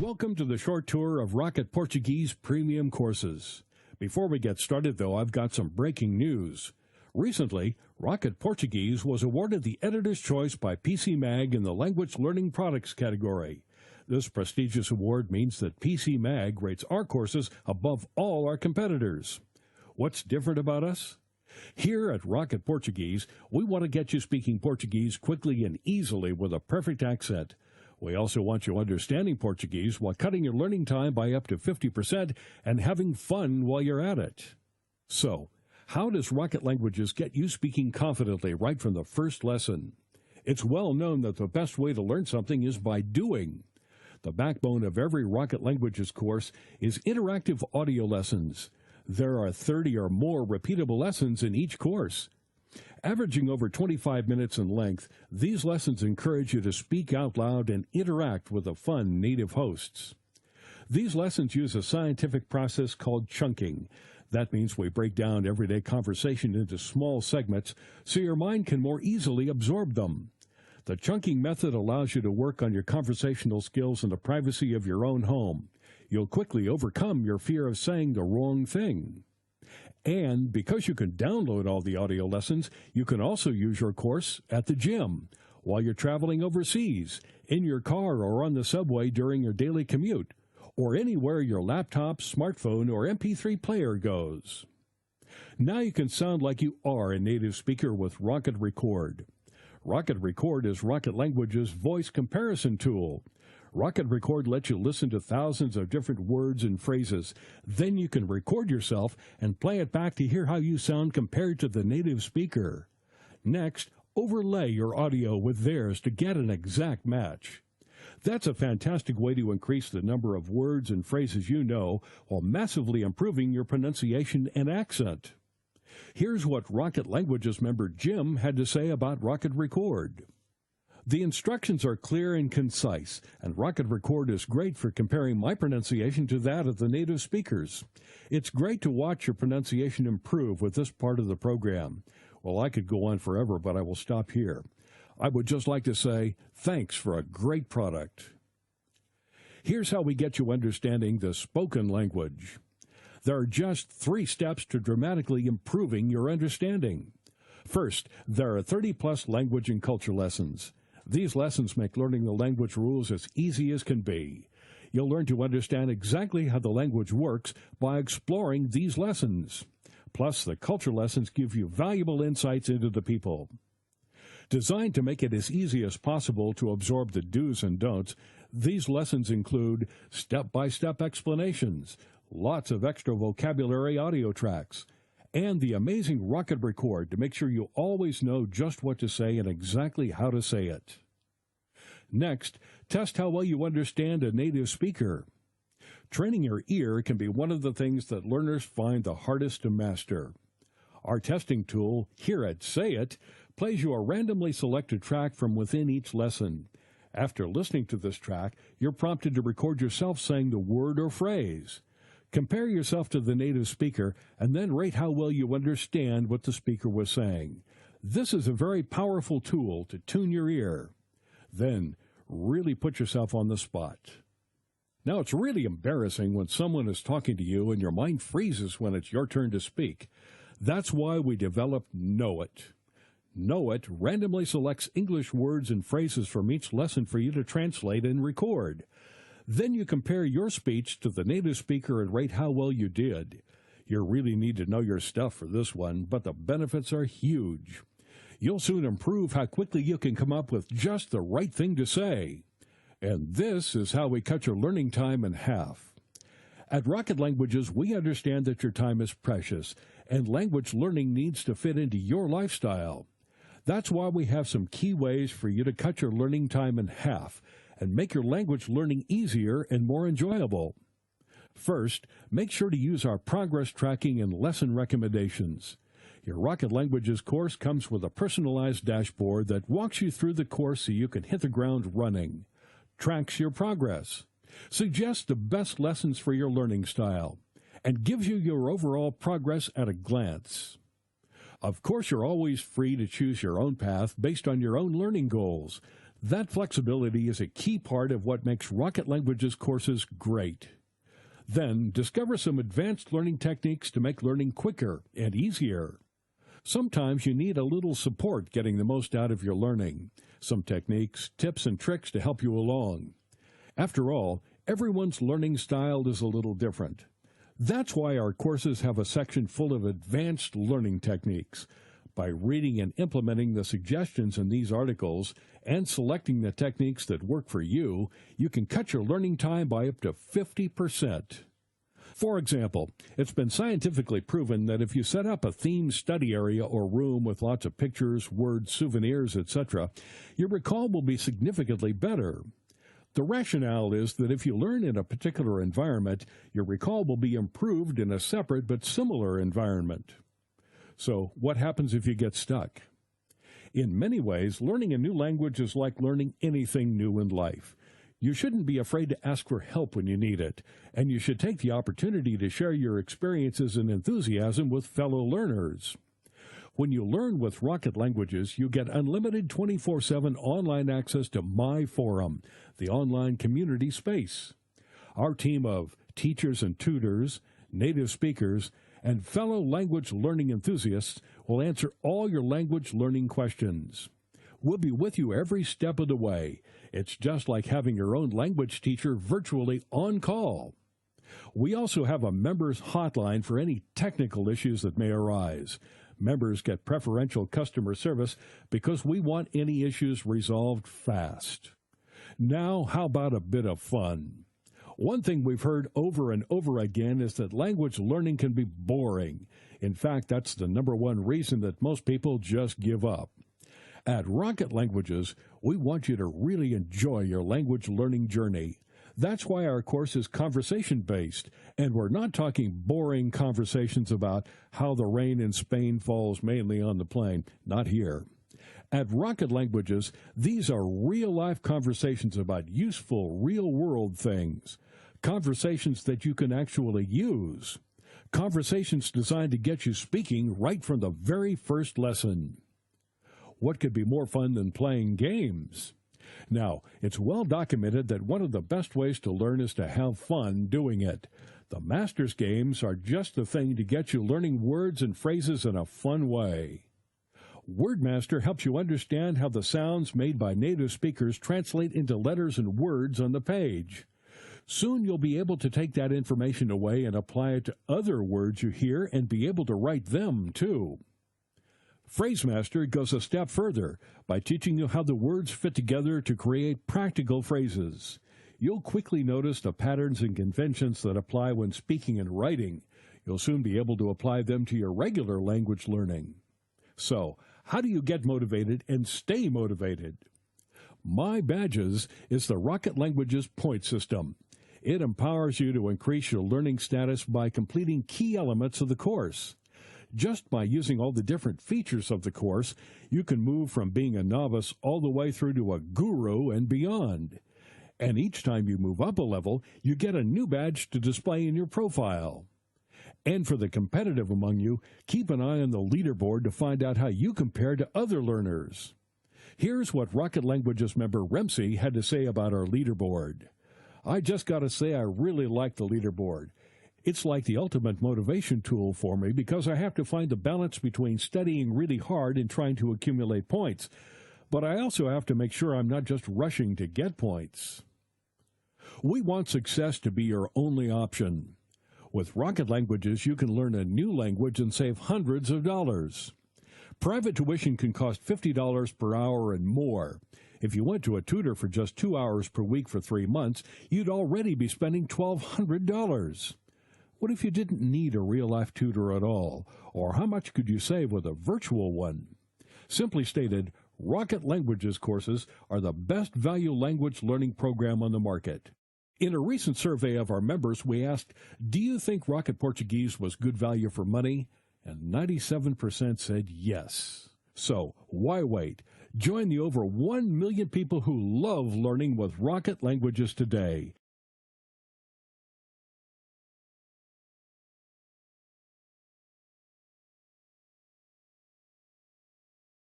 Welcome to the short tour of Rocket Portuguese Premium courses. Before we get started, though, I've got some breaking news. Recently, Rocket Portuguese was awarded the Editor's Choice by PC Mag in the Language Learning Products category. This prestigious award means that PC Mag rates our courses above all our competitors. What's different about us? Here at Rocket Portuguese, we want to get you speaking Portuguese quickly and easily with a perfect accent. We also want you understanding Portuguese while cutting your learning time by up to 50% and having fun while you're at it. So, how does Rocket Languages get you speaking confidently right from the first lesson? It's well known that the best way to learn something is by doing. The backbone of every Rocket Languages course is interactive audio lessons. There are 30 or more repeatable lessons in each course. Averaging over 25 minutes in length, these lessons encourage you to speak out loud and interact with the fun native hosts. These lessons use a scientific process called chunking. That means we break down everyday conversation into small segments so your mind can more easily absorb them. The chunking method allows you to work on your conversational skills in the privacy of your own home. You'll quickly overcome your fear of saying the wrong thing. And because you can download all the audio lessons, you can also use your course at the gym, while you're traveling overseas, in your car or on the subway during your daily commute, or anywhere your laptop, smartphone, or MP3 player goes. Now you can sound like you are a native speaker with Rocket Record. Rocket Record is Rocket Language's voice comparison tool. Rocket Record lets you listen to thousands of different words and phrases. Then you can record yourself and play it back to hear how you sound compared to the native speaker. Next, overlay your audio with theirs to get an exact match. That's a fantastic way to increase the number of words and phrases you know while massively improving your pronunciation and accent. Here's what Rocket Languages member Jim had to say about Rocket Record. The instructions are clear and concise, and Rocket Record is great for comparing my pronunciation to that of the native speakers. It's great to watch your pronunciation improve with this part of the program. Well, I could go on forever, but I will stop here. I would just like to say thanks for a great product. Here's how we get you understanding the spoken language. There are just 3 steps to dramatically improving your understanding. First, there are 30-plus language and culture lessons. These lessons make learning the language rules as easy as can be. You'll learn to understand exactly how the language works by exploring these lessons. Plus, the culture lessons give you valuable insights into the people. Designed to make it as easy as possible to absorb the do's and don'ts, these lessons include step-by-step explanations, lots of extra vocabulary audio tracks, and the amazing Rocket Record to make sure you always know just what to say and exactly how to say it. Next, test how well you understand a native speaker. Training your ear can be one of the things that learners find the hardest to master. Our testing tool, Hear It, Say It, plays you a randomly selected track from within each lesson. After listening to this track, you're prompted to record yourself saying the word or phrase. Compare yourself to the native speaker and then rate how well you understand what the speaker was saying. This is a very powerful tool to tune your ear. Then, really put yourself on the spot. Now, it's really embarrassing when someone is talking to you and your mind freezes when it's your turn to speak. That's why we developed Know It. Know It randomly selects English words and phrases from each lesson for you to translate and record. Then you compare your speech to the native speaker and rate how well you did. You really need to know your stuff for this one, but the benefits are huge. You'll soon improve how quickly you can come up with just the right thing to say. And this is how we cut your learning time in half. At Rocket Languages, we understand that your time is precious, and language learning needs to fit into your lifestyle. That's why we have some key ways for you to cut your learning time in half and make your language learning easier and more enjoyable. First, make sure to use our progress tracking and lesson recommendations. Your Rocket Languages course comes with a personalized dashboard that walks you through the course so you can hit the ground running, tracks your progress, suggests the best lessons for your learning style, and gives you your overall progress at a glance. Of course, you're always free to choose your own path based on your own learning goals. That flexibility is a key part of what makes Rocket Languages courses great. Then, discover some advanced learning techniques to make learning quicker and easier. Sometimes you need a little support getting the most out of your learning. Some techniques, tips, and tricks to help you along. After all, everyone's learning style is a little different. That's why our courses have a section full of advanced learning techniques. By reading and implementing the suggestions in these articles and selecting the techniques that work for you, you can cut your learning time by up to 50%. For example, it's been scientifically proven that if you set up a themed study area or room with lots of pictures, words, souvenirs, etc., your recall will be significantly better. The rationale is that if you learn in a particular environment, your recall will be improved in a separate but similar environment. So, what happens if you get stuck? In many ways, learning a new language is like learning anything new in life. You shouldn't be afraid to ask for help when you need it, and you should take the opportunity to share your experiences and enthusiasm with fellow learners. When you learn with Rocket Languages, you get unlimited 24/7 online access to My Forum, the online community space. Our team of teachers and tutors, native speakers, and fellow language learning enthusiasts will answer all your language learning questions. We'll be with you every step of the way. It's just like having your own language teacher virtually on call. We also have a members hotline for any technical issues that may arise. Members get preferential customer service because we want any issues resolved fast. Now, how about a bit of fun? One thing we've heard over and over again is that language learning can be boring. In fact, that's the number one reason that most people just give up. At Rocket Languages, we want you to really enjoy your language learning journey. That's why our course is conversation-based, and we're not talking boring conversations about how the rain in Spain falls mainly on the plain. Not here. At Rocket Languages, these are real-life conversations about useful, real-world things. Conversations that you can actually use. Conversations designed to get you speaking right from the very first lesson. What could be more fun than playing games? Now, it's well documented that one of the best ways to learn is to have fun doing it. The Masters games are just the thing to get you learning words and phrases in a fun way. WordMaster helps you understand how the sounds made by native speakers translate into letters and words on the page. Soon you'll be able to take that information away and apply it to other words you hear and be able to write them, too. PhraseMaster goes a step further by teaching you how the words fit together to create practical phrases. You'll quickly notice the patterns and conventions that apply when speaking and writing. You'll soon be able to apply them to your regular language learning. So, how do you get motivated and stay motivated? My Badges is the Rocket Languages point system. It empowers you to increase your learning status by completing key elements of the course. Just by using all the different features of the course, you can move from being a novice all the way through to a guru and beyond. And each time you move up a level, you get a new badge to display in your profile. And for the competitive among you, keep an eye on the leaderboard to find out how you compare to other learners. Here's what Rocket Languages member Remsi had to say about our leaderboard. I just got to say I really like the leaderboard. It's like the ultimate motivation tool for me because I have to find the balance between studying really hard and trying to accumulate points. But I also have to make sure I'm not just rushing to get points. We want success to be your only option. With Rocket Languages, you can learn a new language and save hundreds of dollars. Private tuition can cost $50 per hour and more. If you went to a tutor for just 2 hours per week for 3 months, you'd already be spending $1,200. What if you didn't need a real-life tutor at all? Or how much could you save with a virtual one? Simply stated, Rocket Languages courses are the best value language learning program on the market. In a recent survey of our members, we asked, do you think Rocket Portuguese was good value for money? And 97% said yes. So, why wait? Join the over 1 million people who love learning with Rocket Languages today.